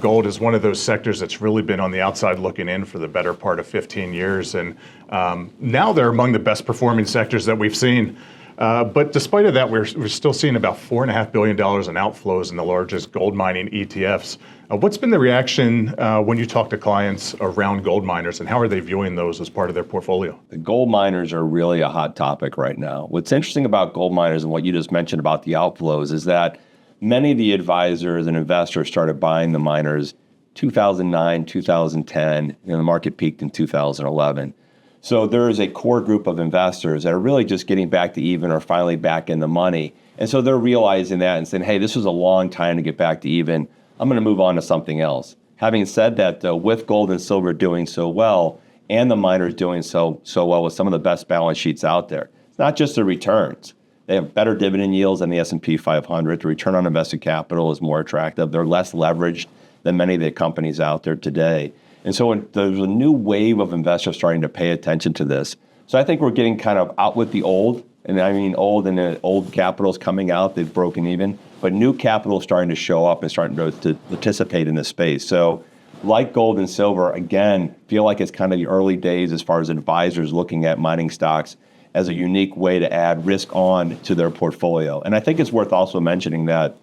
gold is one of those sectors that's really been on the outside looking in for the better part of 15 years. And now they're among the best performing sectors that we've seen. But despite of that, we're still seeing about $4.5 billion in outflows in the largest gold mining ETFs. What's been the reaction when you talk to clients around gold miners, and how are they viewing those as part of their portfolio? The gold miners are really a hot topic right now. What's interesting about gold miners and what you just mentioned about the outflows is that many of the advisors and investors started buying the miners 2009, 2010, and the market peaked in 2011. So there is a core group of investors that are really just getting back to even or finally back in the money. And so they're realizing that and saying, hey, this was a long time to get back to even. I'm going to move on to something else. Having said that, though, with gold and silver doing so well and the miners doing so well with some of the best balance sheets out there, it's not just the returns. They have better dividend yields than the S&P 500. The return on invested capital is more attractive. They're less leveraged than many of the companies out there today. And so there's a new wave of investors starting to pay attention to this. So I think we're getting kind of out with the old, and I mean old, and the old capital's coming out, they've broken even, but new capital is starting to show up and starting to participate in this space. So like gold and silver, again, feel like it's kind of the early days as far as advisors looking at mining stocks as a unique way to add risk on to their portfolio. And I think it's worth also mentioning that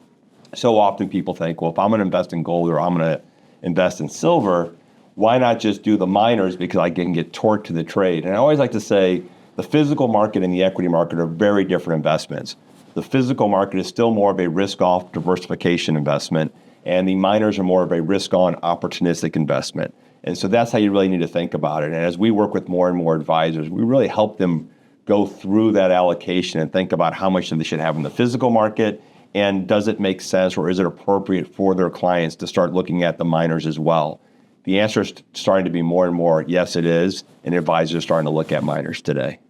so often people think, well, if I'm going to invest in gold or I'm going to invest in silver, why not just do the miners because I can get torqued to the trade? And I always like to say the physical market and the equity market are very different investments. The physical market is still more of a risk-off diversification investment, and the miners are more of a risk-on opportunistic investment. And so that's how you really need to think about it. And as we work with more and more advisors, we really help them go through that allocation and think about how much they should have in the physical market, and does it make sense or is it appropriate for their clients to start looking at the miners as well? The answer is starting to be more and more, yes, it is, and advisors are starting to look at miners today.